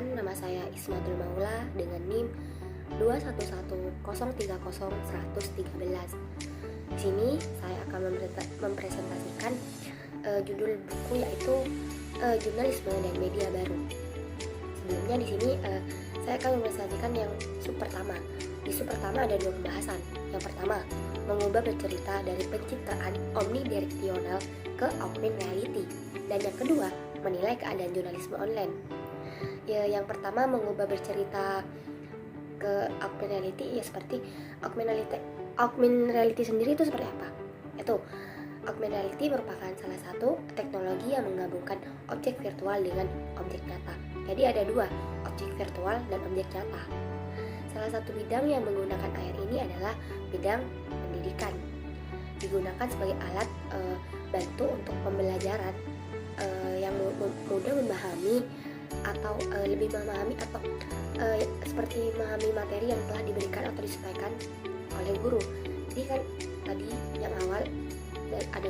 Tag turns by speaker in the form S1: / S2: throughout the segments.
S1: Perkenalkan, nama saya Ismatul Maula dengan NIM 211030113. Di sini saya akan mempresentasikan judul buku yaitu Jurnalisme dan Media Baru. Sebelumnya di sini saya akan mempresentasikan yang sub pertama. Di sub pertama ada 2 pembahasan. Yang pertama, mengubah bercerita dari pencitraan omnidireksional ke augmented reality. Dan yang kedua, menilai keadaan jurnalisme online. Ya, yang pertama, mengubah bercerita ke augmented reality, ya seperti augmented reality sendiri itu seperti apa? Itu augmented reality merupakan salah satu teknologi yang menggabungkan objek virtual dengan objek nyata. Jadi ada 2, objek virtual dan objek nyata. Salah satu bidang yang menggunakan AR ini adalah bidang pendidikan. Digunakan sebagai alat bantu untuk pembelajaran yang mudah memahami atau lebih memahami atau seperti memahami materi yang telah diberikan atau disampaikan oleh guru. Jadi kan tadi yang awal ada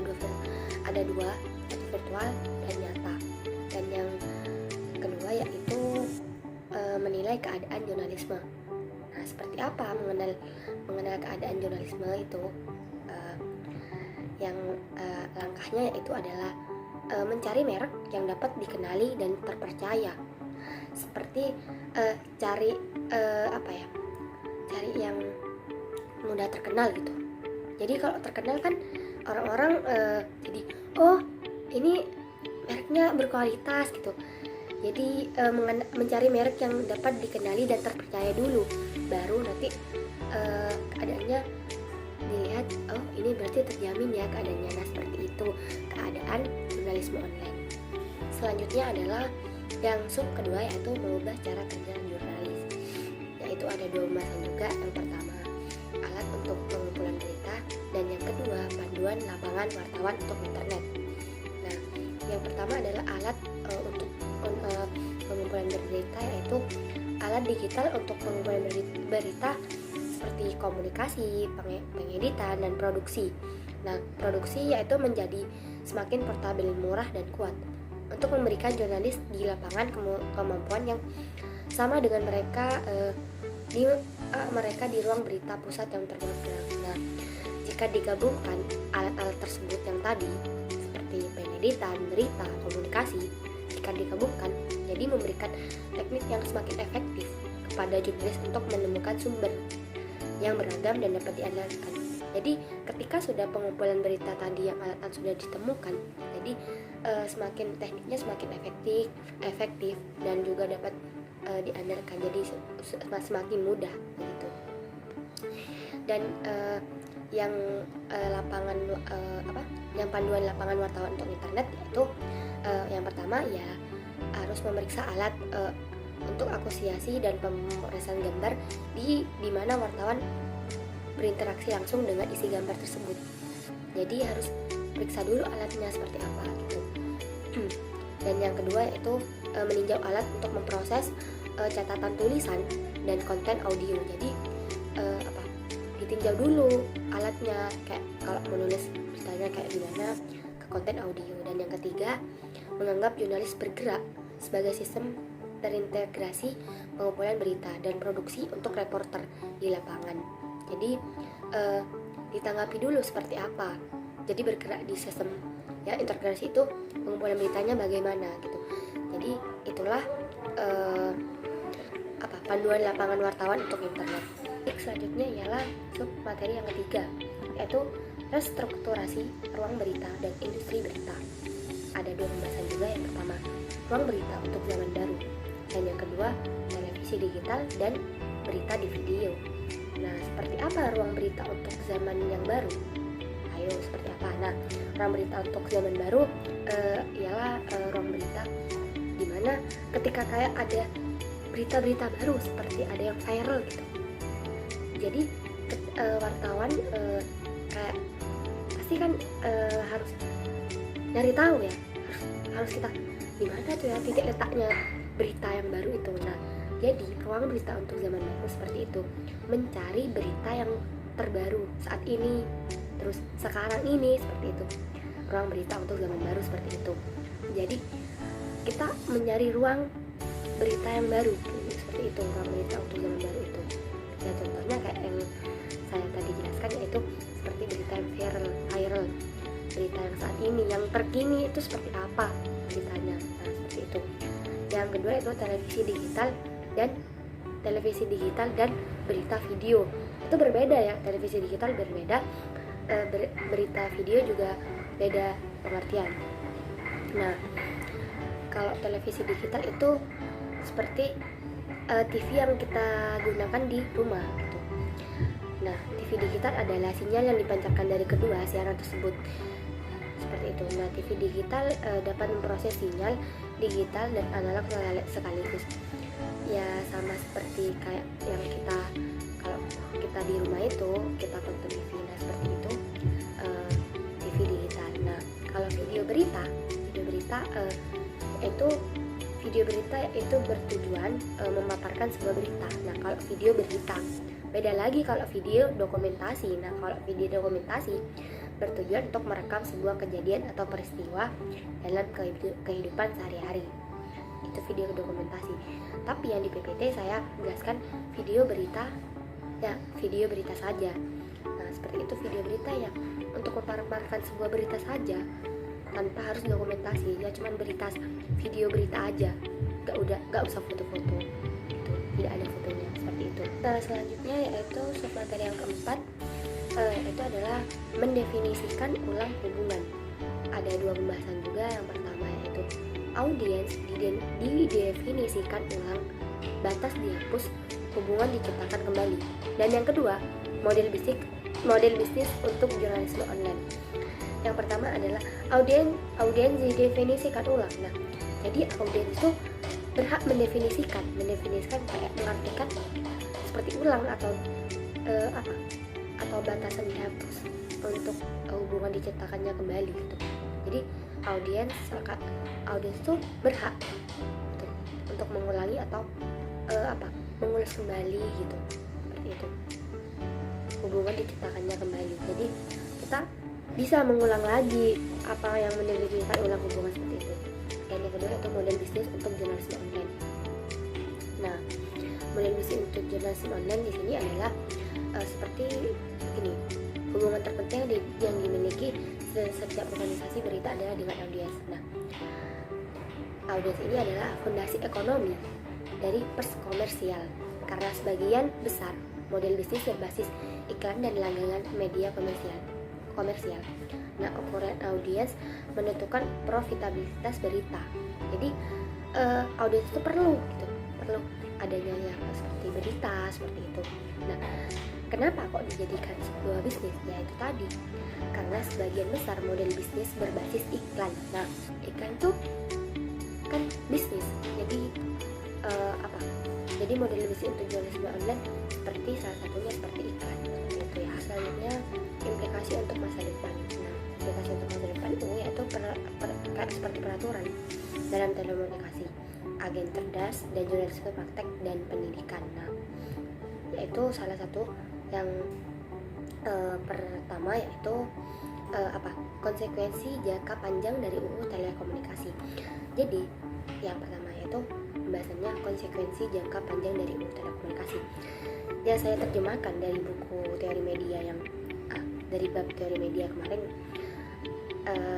S1: dua, satu virtual dan nyata. Dan yang kedua yaitu menilai keadaan jurnalisme. Nah, seperti apa mengenal keadaan jurnalisme itu? Yang langkahnya yaitu adalah mencari merek yang dapat dikenali dan terpercaya. Seperti cari yang mudah terkenal gitu. Jadi kalau terkenal kan orang-orang jadi ini mereknya berkualitas gitu. Jadi mencari merek yang dapat dikenali dan terpercaya dulu, baru nanti keadaannya dilihat, ini berarti terjamin ya keadaannya. Nah, seperti itu keadaan jurnalisme online. Selanjutnya adalah yang sub kedua yaitu mengubah cara kerja jurnalis. Yaitu ada 2 pembahasan juga. Yang pertama, alat untuk pengumpulan berita, dan yang kedua, panduan lapangan wartawan untuk internet. Nah, yang pertama adalah alat untuk pengumpulan berita, yaitu alat digital untuk pengumpulan berita seperti komunikasi, pengeditan, dan produksi. Nah, produksi yaitu menjadi semakin portabel, murah, dan kuat untuk memberikan jurnalis di lapangan kemampuan yang sama dengan mereka di ruang berita pusat yang tergolong. Nah, jika digabungkan alat-alat tersebut yang tadi seperti pengeditan, berita, komunikasi, jika digabungkan jadi memberikan teknik yang semakin efektif kepada jurnalis untuk menemukan sumber yang beragam dan dapat diandalkan. Jadi ketika sudah pengumpulan berita tadi yang alat-alat sudah ditemukan, jadi semakin tekniknya semakin efektif dan juga dapat diandalkan, jadi semakin mudah gitu. Dan yang panduan lapangan wartawan untuk internet yaitu yang pertama ya harus memeriksa alat untuk akuisiasi dan pemrosesan gambar di mana wartawan berinteraksi langsung dengan isi gambar tersebut. Jadi harus periksa dulu alatnya seperti apa gitu. Dan yang kedua yaitu meninjau alat untuk memproses catatan tulisan dan konten audio. Jadi ditinjau dulu alatnya, kayak kalau menulis misalnya kayak gimana, ke konten audio. Dan yang ketiga, menganggap jurnalis bergerak sebagai sistem terintegrasi pengumpulan berita dan produksi untuk reporter di lapangan. Jadi ditanggapi dulu seperti apa. Jadi bergerak di sistem ya, integrasi itu pengumpulan beritanya bagaimana gitu. Jadi itulah panduan lapangan wartawan untuk internet. Selanjutnya ialah sub materi yang ketiga, yaitu restrukturasi ruang berita dan industri berita. Ada 2 pembahasan juga. Yang pertama, ruang berita untuk zaman baru, dan yang kedua, televisi digital dan berita di video. Nah, seperti apa ruang berita untuk zaman yang baru? Ayo, seperti apa? Nah, ruang berita untuk zaman baru ialah ruang berita di mana ketika kayak ada berita-berita baru, seperti ada yang viral gitu. Jadi wartawan kayak pasti kan harus nyari tahu ya, harus kita gimana tuh ya titik letaknya berita yang baru itu. Nah, jadi ruang berita untuk zaman baru seperti itu, mencari berita yang terbaru saat ini, terus sekarang ini, seperti itu. Ruang berita untuk zaman baru seperti itu. Jadi kita mencari ruang berita yang baru seperti itu, ruang berita untuk zaman baru itu. Ya contohnya kayak yang saya tadi jelaskan, yaitu seperti berita yang viral, berita yang saat ini, yang terkini itu seperti apa beritanya. Nah seperti itu. Yang kedua itu televisi digital dan berita video. Itu berbeda ya, televisi digital berbeda, berita video juga beda pengertian. Nah kalau televisi digital itu seperti TV yang kita gunakan di rumah gitu. Nah TV digital adalah sinyal yang dipancarkan dari kedua siaran tersebut, seperti itu. Nah TV digital dapat memproses sinyal digital dan analog sekaligus. Ya sama seperti kayak yang kalau kita di rumah itu kita tonton TV, nah seperti itu TV digital. Nah kalau video berita itu bertujuan memaparkan sebuah berita. Nah kalau video berita beda lagi kalau video dokumentasi. Nah kalau video dokumentasi bertujuan untuk merekam sebuah kejadian atau peristiwa dalam kehidupan sehari-hari. Itu video dokumentasi. Tapi yang di PPT saya jelaskan video berita saja. Nah seperti itu video berita ya, untuk memaparkan sebuah berita saja tanpa harus dokumentasi, ya cuman video berita aja, gak usah foto-foto gitu, tidak ada fotonya, seperti itu. Nah selanjutnya yaitu submateri yang keempat, itu adalah mendefinisikan ulang hubungan. Ada dua pembahasan juga. Yang pertama yaitu audiens didefinisikan ulang, batas dihapus, hubungan diciptakan kembali. Dan yang kedua, model bisnis untuk jurnalisme online. Yang pertama adalah audiens didefinisikan ulang. Nah, jadi audiens itu berhak mendefinisikan kayak mengartikan seperti ulang atau batasan dihapus untuk hubungan diciptakannya kembali gitu. Jadi audiens itu berhak untuk mengulangi atau mengulas kembali gitu, seperti itu, hubungan diciptakannya kembali. Jadi kita bisa mengulang lagi apa yang mendefinisikan ulang hubungan seperti itu. Dan yang kedua itu model bisnis untuk jurnalisme online. Nah model bisnis untuk jurnalisme online di sini adalah seperti ini, hubungan terpenting yang dimiliki setiap organisasi berita adalah dengan audiens. Nah, audiens ini adalah fondasi ekonomi dari pers komersial, karena sebagian besar model bisnis berbasis iklan dan langganan media komersial. Nah, ukuran audiens menentukan profitabilitas berita. Jadi audiens itu perlu adanya yang seperti berita seperti itu. Nah, kenapa kok dijadikan sebuah bisnis? Ya itu tadi, karena sebagian besar model bisnis berbasis iklan. Nah, iklan itu kan bisnis. Jadi model bisnis untuk jurnalisme online seperti salah satunya seperti iklan, seperti itu ya. Selanjutnya implikasi untuk masa depan. Nah, implikasi untuk masa depan itu yaitu seperti peraturan dalam telekomunikasi, agen cerdas, dan jurnalisme praktek dan pendidikan. Nah, yaitu salah satu yang pertama yaitu konsekuensi jangka panjang dari UU Telekomunikasi. Jadi yang pertama yaitu pembahasannya konsekuensi jangka panjang dari UU Telekomunikasi. Ya saya terjemahkan dari buku teori media yang dari bab teori media kemarin.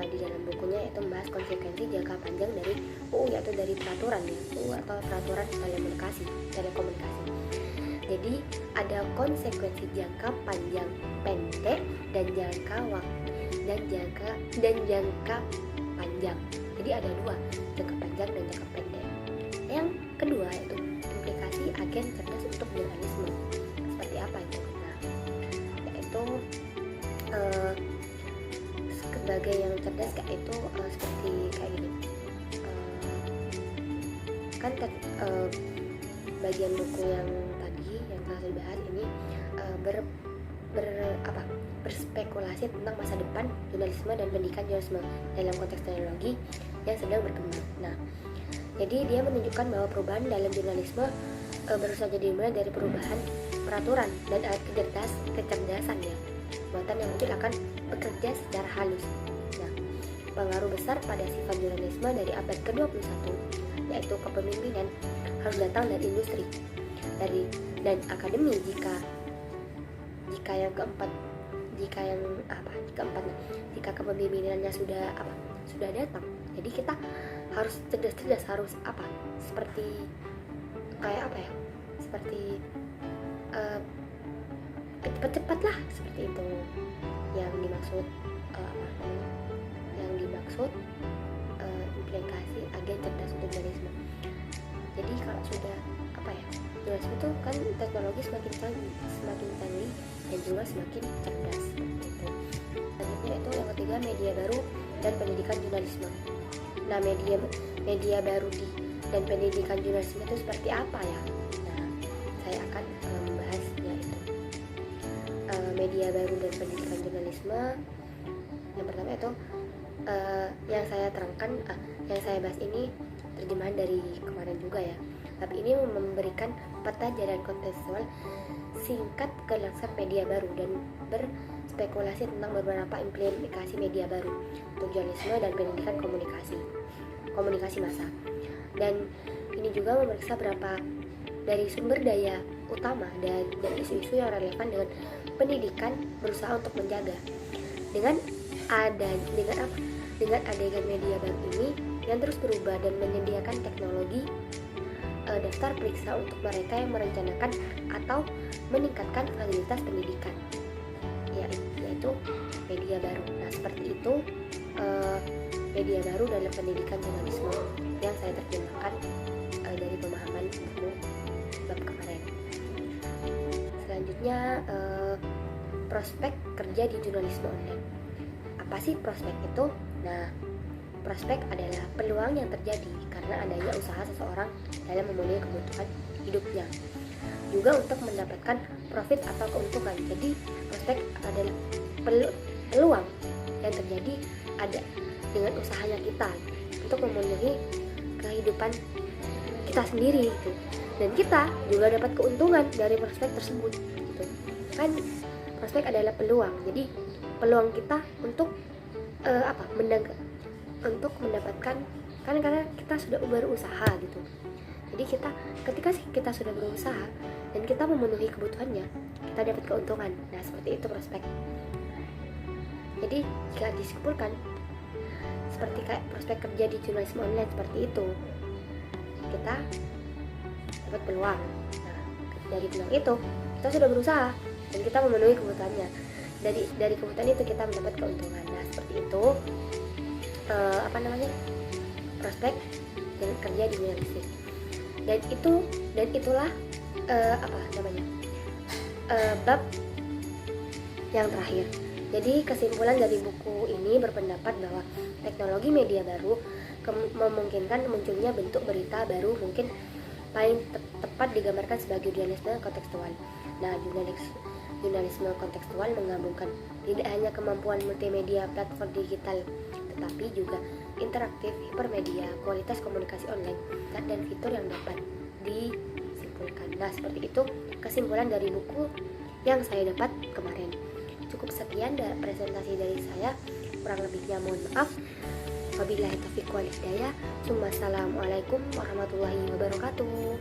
S1: Di dalam bukunya yaitu membahas konsekuensi jangka panjang dari UU, yaitu dari peraturan ya, UU atau peraturan telekomunikasi. Jadi ada konsekuensi jangka panjang pendek dan jangka panjang. Jadi ada dua, jangka panjang dan jangka pendek. Yang kedua yaitu implikasi agen cerdas untuk jurnalisme. Seperti apa itu? Nah, yaitu sebagai yang cerdas itu seperti kayak gini. Bagian buku yang tadi yang telah dibahas ini berspekulasi tentang masa depan jurnalisme dan pendidikan jurnalisme dalam konteks teknologi yang sedang berkembang. Nah, jadi dia menunjukkan bahwa perubahan dalam jurnalisme baru saja dimulai dari perubahan peraturan dan alat kecerdasan ya, buatan yang mungkin akan bekerja secara halus. Nah, pengaruh besar pada sifat jurnalisme dari abad ke-21 yaitu kepemimpinan harus datang dari industri, dan akademi jika kepemimpinannya sudah datang. Jadi kita harus cerdas, harus seperti seperti cepat lah, seperti itu yang dimaksud implikasi agen cerdas untuk jurnalisme. Jadi kalau sudah jurnalisme itu kan teknologi semakin canggih dan juga semakin cerdas, seperti itu. Selanjutnya itu yang ketiga, media baru dan pendidikan jurnalisme. Nah, media baru dan pendidikan jurnalisme itu seperti apa ya? Nah, saya akan membahasnya itu. Media baru dan pendidikan jurnalisme, yang pertama itu yang saya terangkan, yang saya bahas ini terjemahan dari kemarin juga ya. Tapi ini memberikan peta jalan kontekstual singkat kelangsungan media baru dan berspekulasi tentang beberapa implikasi media baru untuk jurnalisme dan pendidikan komunikasi massa. Dan ini juga memeriksa berapa dari sumber daya utama dan isu-isu yang relevan dengan pendidikan berusaha untuk menjaga dengan adegan media baru ini yang terus berubah dan menyediakan teknologi daftar periksa untuk mereka yang merencanakan atau meningkatkan fasilitas pendidikan, yaitu media baru. Nah, seperti itu media baru dalam pendidikan jurnalisme yang saya terjemahkan dari pemahaman buku bab kemarin. Selanjutnya prospek kerja di jurnalisme online. Apa sih prospek itu? Nah, prospek adalah peluang yang terjadi karena adanya usaha seseorang dalam memenuhi kebutuhan hidupnya, juga untuk mendapatkan profit atau keuntungan. Jadi prospek adalah peluang yang terjadi ada dengan usahanya kita untuk memenuhi kehidupan kita sendiri gitu. Dan kita juga dapat keuntungan dari prospek tersebut gitu. Kan prospek adalah peluang. Jadi peluang kita untuk untuk mendapatkan, karena kita sudah berusaha gitu. Jadi ketika kita sudah berusaha dan kita memenuhi kebutuhannya, kita dapat keuntungan. Nah, seperti itu prospek. Jadi jika disimpulkan seperti kayak prospek kerja di jurnalisme online seperti itu, kita dapat peluang. Nah, dari peluang itu kita sudah berusaha dan kita memenuhi kebutuhannya. Dari kebutuhan itu kita mendapat keuntungan. Nah, seperti itu prospek dan kerja di jurnalistik. Dan itulah bab yang terakhir. Jadi kesimpulan dari buku ini berpendapat bahwa teknologi media baru memungkinkan munculnya bentuk berita baru, mungkin paling tepat digambarkan sebagai jurnalisme kontekstual. Nah, jurnalisme kontekstual menggabungkan tidak hanya kemampuan multimedia platform digital, tetapi juga interaktif, hipermedia, kualitas komunikasi online, dan fitur yang dapat disimpulkan. Nah, seperti itu kesimpulan dari buku yang saya dapat kemarin. Cukup sekian dari presentasi dari saya, kurang lebihnya mohon maaf. Wabillahi taufiq wal hidayah. Wassalamualaikum warahmatullahi wabarakatuh.